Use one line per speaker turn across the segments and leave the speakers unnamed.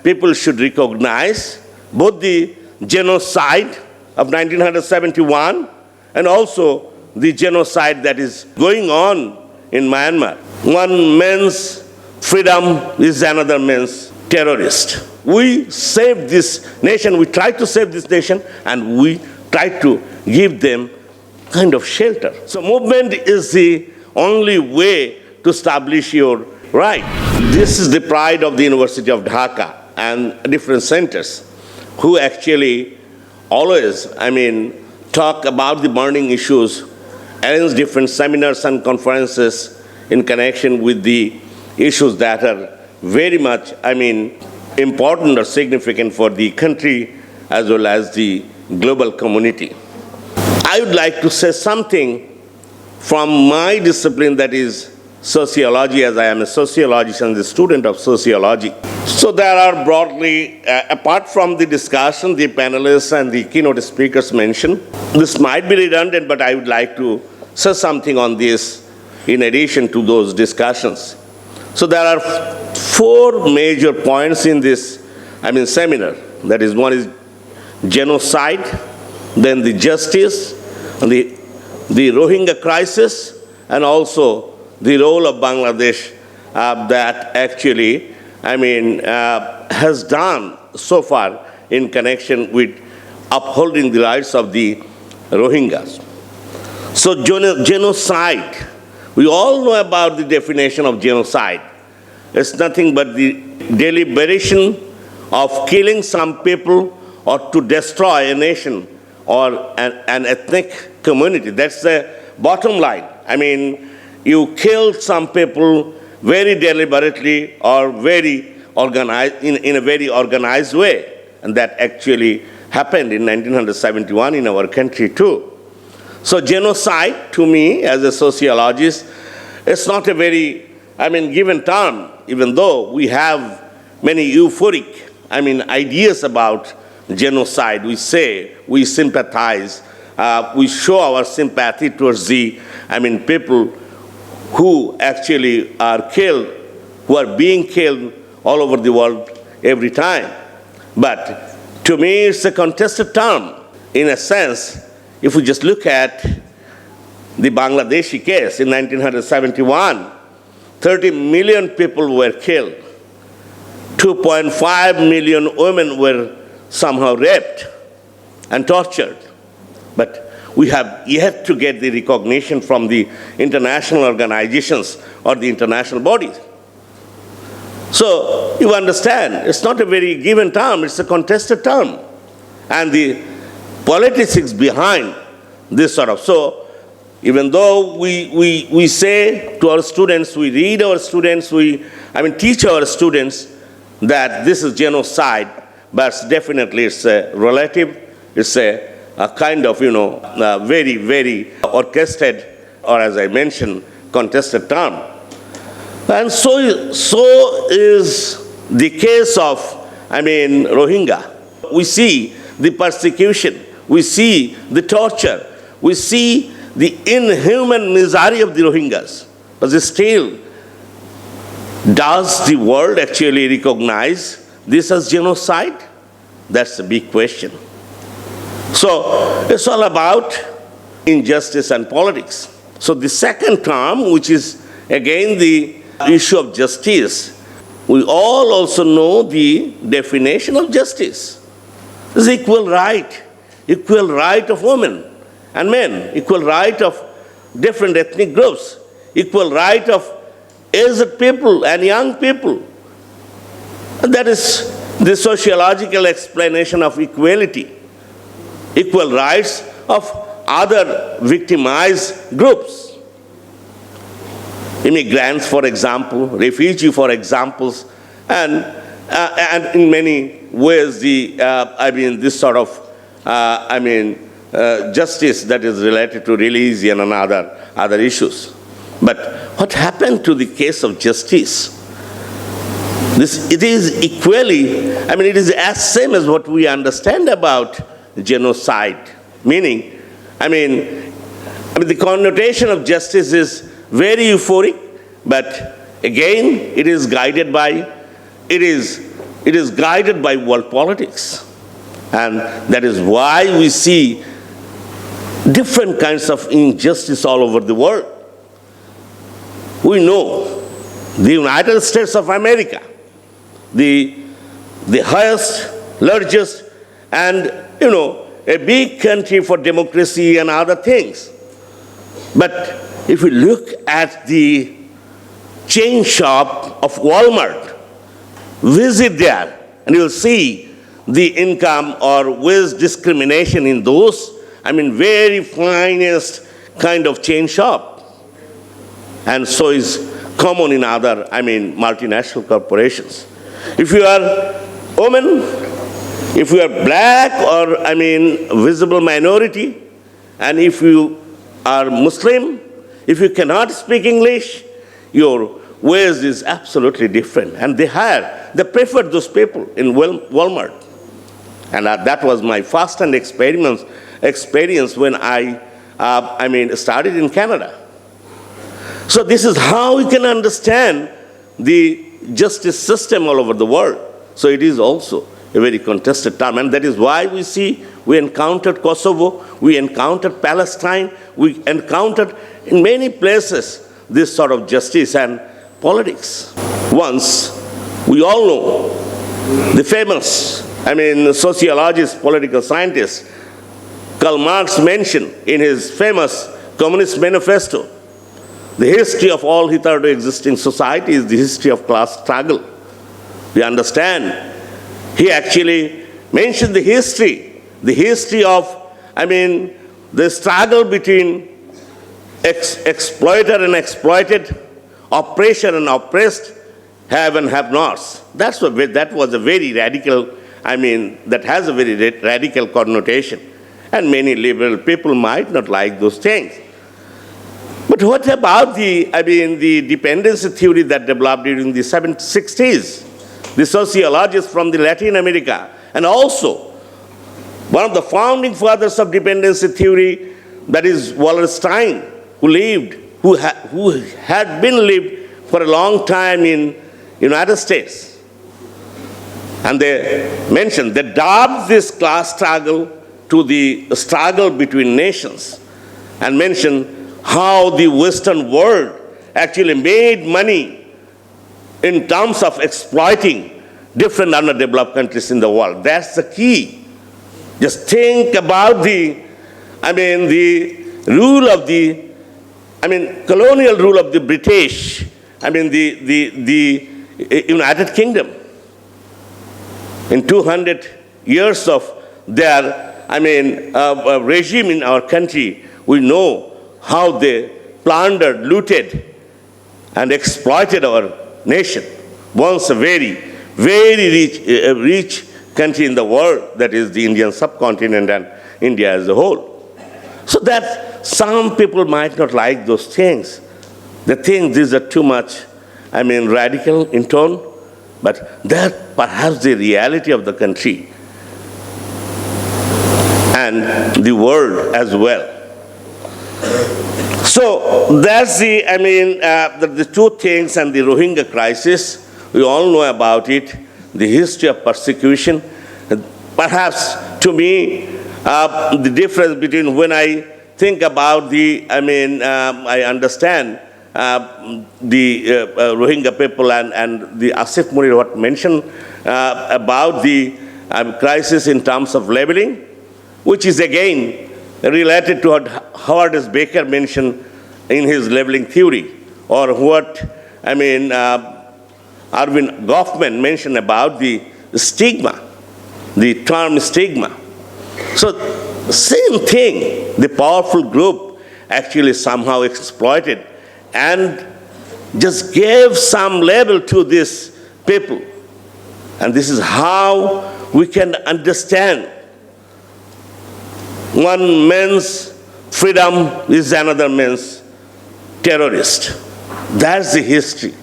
people should recognize both the genocide of 1971 and also the genocide that is going on in Myanmar. One man's freedom is another man's terrorist. We saved this nation, we tried to save this nation, and we tried to give them kind of shelter. So movement is the only way to establish your right. This is the pride of the University of Dhaka and different centers who actually always, talk about the burning issues, arrange different seminars and conferences in connection with the issues that are very much, important or significant for the country as well as the global community. I would like to say something from my discipline, that is sociology, as I am a sociologist and the student of sociology. So there are broadly, apart from the discussion, the panelists and the keynote speakers mentioned, this might be redundant, but I would like to say something on this in addition to those discussions. So there are four major points in this, seminar. That is, one is genocide, then the justice, and the Rohingya crisis, and also the role of Bangladesh that actually, has done so far in connection with upholding the rights of the Rohingyas. So genocide, we all know about the definition of genocide. It's nothing but the deliberation of killing some people or to destroy a nation or an ethnic community. That's the bottom line. You kill some people very deliberately or very organized, in a very organized way. And that actually happened in 1971 in our country too. So genocide, to me, as a sociologist, it's not a very, given term, even though we have many euphoric, ideas about genocide. We say, we sympathize, we show our sympathy towards the, people who actually are killed, who are being killed all over the world every time. But to me, it's a contested term. In a sense, if we just look at the Bangladeshi case in 1971, 30 million people were killed. 2.5 million women were somehow raped and tortured. But we have yet to get the recognition from the international organizations or the international bodies. So you understand, it's not a very given term, it's a contested term. And the politics behind this sort of, so even though we say to our students, we read our students, we teach our students that this is genocide, but definitely it's a relative, it's a kind of, very, very orchestrated, or as I mentioned, contested term. And so is the case of, Rohingya. We see the persecution, we see the torture, we see the inhuman misery of the Rohingyas. But still, does the world actually recognize this as genocide? That's a big question. So it's all about injustice and politics. So the second term, which is again the issue of justice, we all also know the definition of justice. It's equal right of women and men, equal right of different ethnic groups, equal right of aged people and young people. And that is the sociological explanation of equality. Equal rights of other victimized groups. Immigrants, for example, refugees, for examples, and in many ways, this sort of, justice that is related to religion and other issues. But what happened to the case of justice? It is equally, it is as same as what we understand about genocide. Meaning, the connotation of justice is very euphoric, but again, it is guided by, it is it is guided by world politics. And that is why we see different kinds of injustice all over the world. We know the United States of America, the highest, largest, and, a big country for democracy and other things. But if we look at the chain shop of Walmart, visit there, and you'll see the income or wage discrimination in those, very finest kind of chain shop. And so is common in other, multinational corporations. If you are woman, if you are black or, visible minority, and if you are Muslim, if you cannot speak English, your wage is absolutely different. And they prefer those people in Walmart. And that was my first-hand experience when I started in Canada. So this is how we can understand the justice system all over the world. So it is also a very contested term. And that is why we encountered Kosovo, we encountered Palestine, we encountered in many places this sort of justice and politics. Once, we all know the famous, sociologist, political scientist, Karl Marx mentioned in his famous Communist Manifesto, the history of all hitherto existing society is the history of class struggle. We understand. He actually mentioned the history of, the struggle between exploiter and exploited, oppressor and oppressed, have and have-nots. That was a very radical, that has a very radical connotation. And many liberal people might not like those things. But what about the dependency theory that developed during the 60s? The sociologists from the Latin America, and also one of the founding fathers of dependency theory, that is Wallerstein, who had been lived for a long time in United States. And they dubbed this class struggle to the struggle between nations, and mentioned how the Western world actually made money in terms of exploiting different underdeveloped countries in the world. That's the key. Just think about the rule of the, colonial rule of the British, the United Kingdom. In 200 years of their, regime in our country, we know how they plundered, looted, and exploited our nation. Once a very, very rich country in the world, that is the Indian subcontinent and India as a whole. So that some people might not like those things. They think these are too much, radical in tone, but that perhaps the reality of the country and the world as well. So that's the two things, and the Rohingya crisis, we all know about it, the history of persecution. Perhaps to me, the difference between when I think about I understand the Rohingya people and the Asif Munir what mentioned about the crisis in terms of labeling, which is again related to what Howard S. Baker mentioned in his labeling theory, or what Erwin Goffman mentioned about the stigma, the term stigma. So same thing, the powerful group actually somehow exploited and just gave some label to these people. And this is how we can understand one man's freedom is another man's terrorist. That's the history.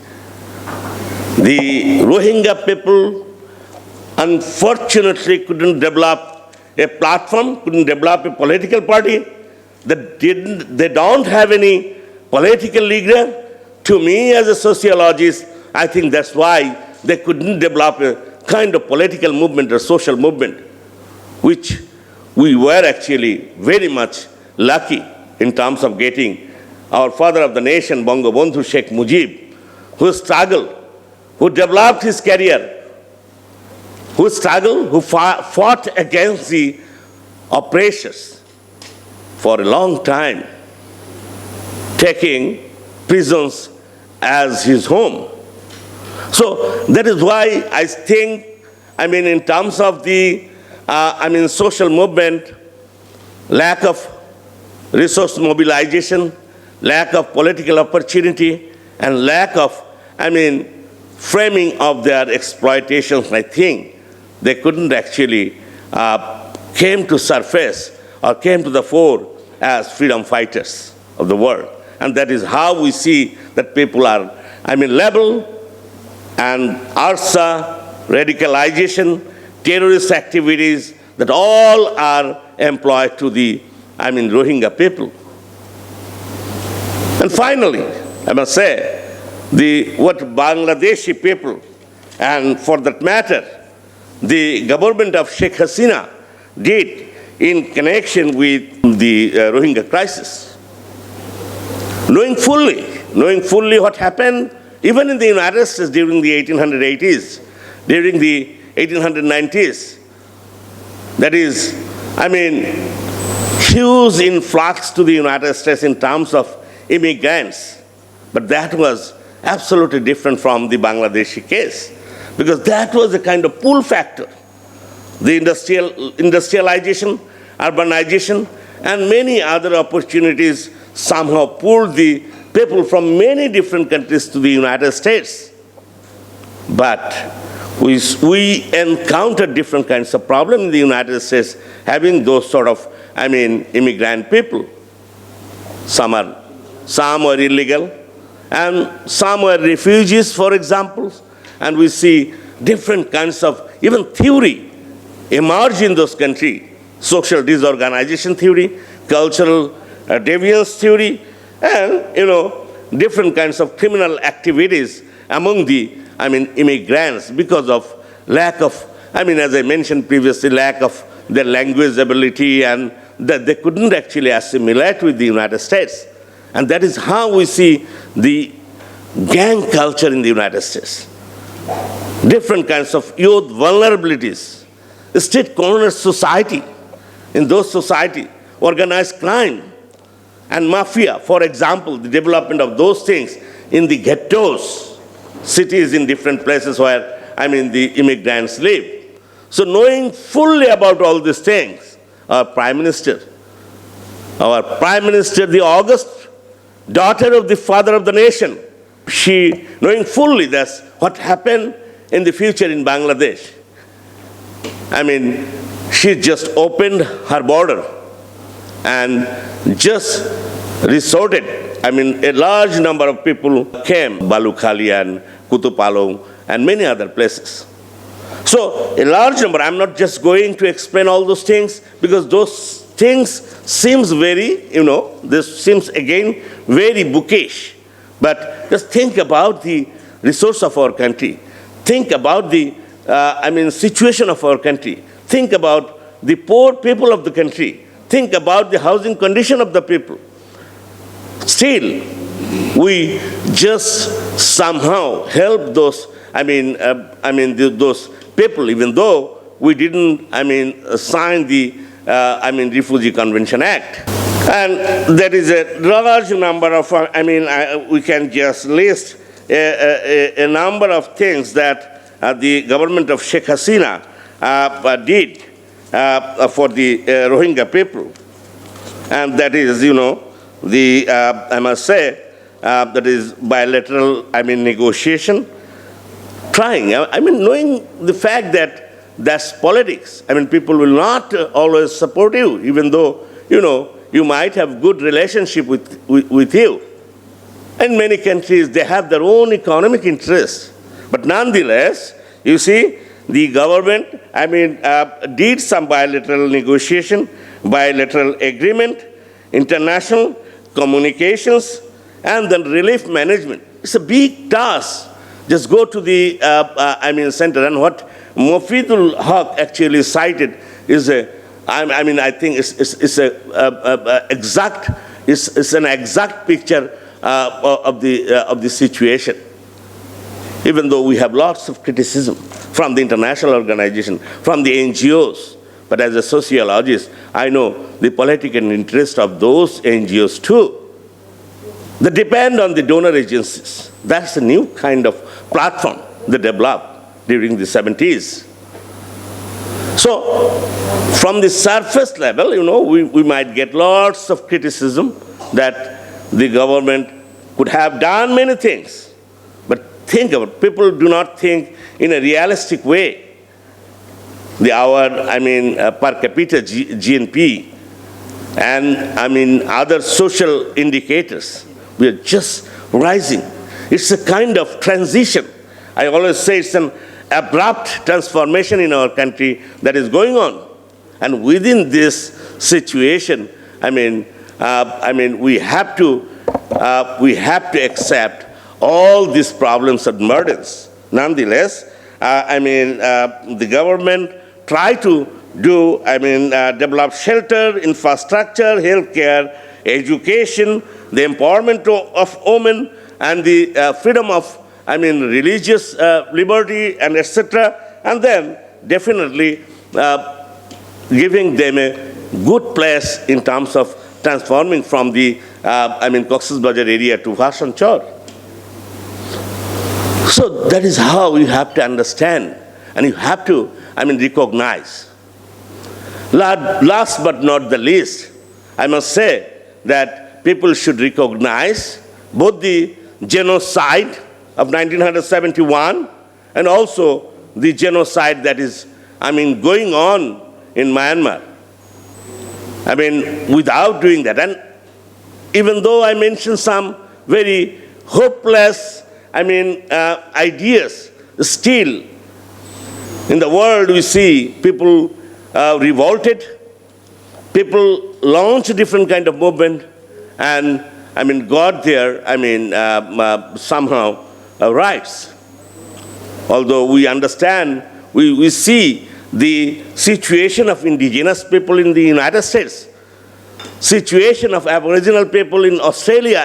The Rohingya people unfortunately couldn't develop a platform, couldn't develop a political party. They don't have any political leader. To me, as a sociologist, I think that's why they couldn't develop a kind of political movement or social movement, which we were actually very much lucky in terms of getting our father of the nation, Bangabandhu Sheikh Mujib, who struggled, who developed his career, who struggled, who fought against the oppressors for a long time, taking prisons as his home. So that is why I think, in terms of the, social movement, lack of resource mobilization, lack of political opportunity, and lack of, framing of their exploitations, I think they couldn't actually came to surface or came to the fore as freedom fighters of the world. And that is how we see that people are, labeled, and ARSA, radicalization, terrorist activities, that all are employed to the, Rohingya people. And finally, I must say, what Bangladeshi people, and for that matter, the government of Sheikh Hasina did in connection with the Rohingya crisis. Knowing fully what happened even in the United States during the 1880s, during the 1890s, that is, huge influx to the United States in terms of immigrants. But that was absolutely different from the Bangladeshi case, because that was a kind of pull factor. The industrialization, urbanization, and many other opportunities somehow pulled the people from many different countries to the United States. But we encountered different kinds of problems in the United States having those sort of, immigrant people. Some were illegal, and some were refugees, for example. And we see different kinds of even theory emerge in those countries. Social disorganization theory, cultural deviance theory, and, different kinds of criminal activities among the, immigrants because of lack of, as I mentioned previously, lack of their language ability, and that they couldn't actually assimilate with the United States. And that is how we see the gang culture in the United States. Different kinds of youth vulnerabilities, state corner society, in those society, organized crime and mafia, for example, the development of those things in the ghettos, cities in different places where, the immigrants live. So knowing fully about all these things, our Prime Minister, the august daughter of the father of the nation, she, knowing fully that's what happened in the future in Bangladesh, she just opened her border and just resorted. A large number of people came, Balukhali and Kutupalong and many other places. So a large number, I'm not just going to explain all those things because those things seems very, this seems again very bookish. But just think about the resource of our country. Think about the, situation of our country. Think about the poor people of the country. Think about the housing condition of the people. Still, we just somehow help those, those people, even though we didn't, sign the, Refugee Convention Act. And there is a large number of, we can just list a number of things that the government of Sheikh Hasina did for the Rohingya people. And that is, I must say, that is bilateral, negotiation, trying, knowing the fact that that's politics. People will not always support you, even though, you might have good relationship with you. In many countries, they have their own economic interests. But nonetheless, you see, the government, did some bilateral negotiation, bilateral agreement, international communications, and then relief management. It's a big task. Just go to the, center, and what Mufidul Haq actually cited is I think it's an exact picture of the situation. Even though we have lots of criticism from the international organization, from the NGOs, but as a sociologist, I know the political interest of those NGOs too. They depend on the donor agencies. That's a new kind of platform they developed during the 70s. So, from the surface level, we might get lots of criticism that the government could have done many things. But think about it. People do not think in a realistic way. Per capita GNP and other social indicators, we are just rising. It's a kind of transition. I always say it's an abrupt transformation in our country that is going on. And within this situation, we have to accept all these problems and burdens. Nonetheless, the government try to develop shelter, infrastructure, healthcare, education, the empowerment of women, and the freedom of religious liberty, and etc. And then definitely giving them a good place in terms of transforming from the Cox's Bazar area to Bhasanchar. So that is how you have to understand, and you have to recognize. Last but not the least, I must say that people should recognize both the genocide of 1971 and also the genocide that is going on in Myanmar. Without doing that, and even though I mentioned some very hopeless ideas, still in the world we see people revolted, people launched different kind of movement, and got their somehow rights. Although we understand, we see the situation of indigenous people in the United States, situation of Aboriginal people in Australia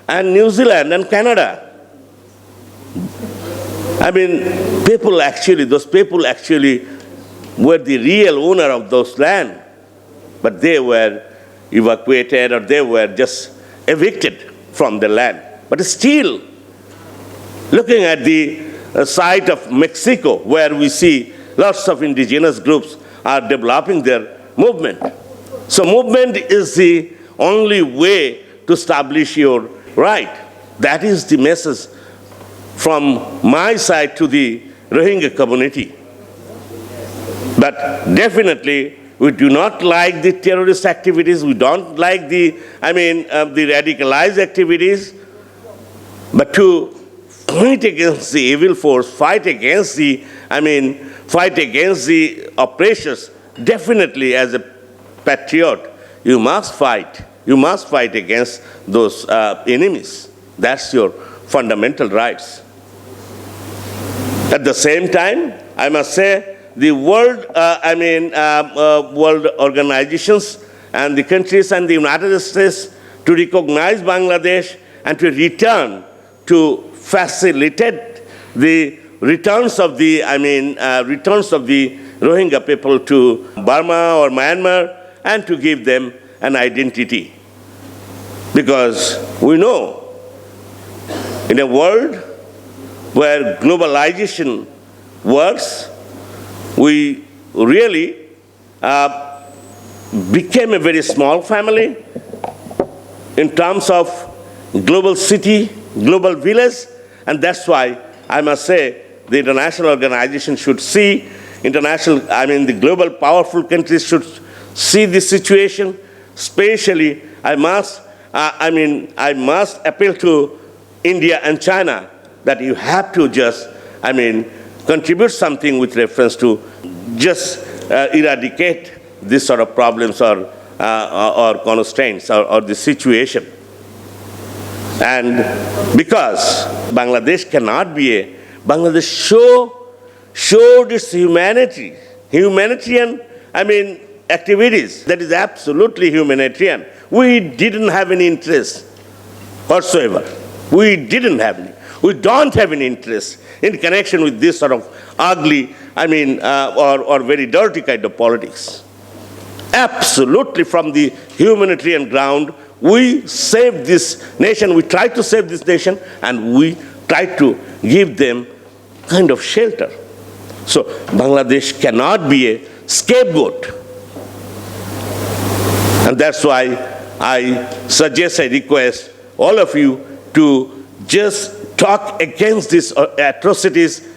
and New Zealand and Canada. Those people actually were the real owner of those land, but they were evacuated or they were just evicted from the land. But still, looking at the site of Mexico, where we see lots of indigenous groups are developing their movement. So movement is the only way to establish your right. That is the message from my side to the Rohingya community. But definitely, we do not like the terrorist activities. We don't like the radicalized activities. But to fight against the evil force, fight against the oppressors, definitely as a patriot, you must fight. You must fight against those enemies. That's your fundamental rights. At the same time, I must say, the world organizations and the countries and the United States to recognize Bangladesh and to return to facilitate the returns of the Rohingya people to Burma or Myanmar and to give them an identity. Because we know in a world where globalization works, we really became a very small family in terms of global city, global village, and that's why I must say the international organization should see, the global powerful countries should see this situation. Especially, I must appeal to India and China that you have to just, contribute something with reference to just eradicate this sort of problems or constraints or the situation. And because Bangladesh cannot be Bangladesh show showed its humanitarian, activities. That is absolutely humanitarian. We didn't have any interest whatsoever. We didn't have any. We don't have any interest in connection with this sort of ugly, or very dirty kind of politics. Absolutely, from the humanitarian ground, we saved this nation, we tried to save this nation, and we tried to give them kind of shelter. So Bangladesh cannot be a scapegoat. And that's why I suggest, I request all of you to just talk against these atrocities,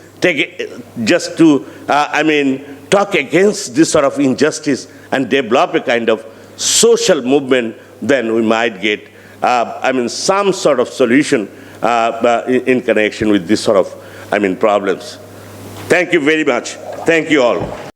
just to, talk against this sort of injustice and develop a kind of social movement. Then we might get, some sort of solution in connection with this sort of, problems. Thank you very much. Thank you all.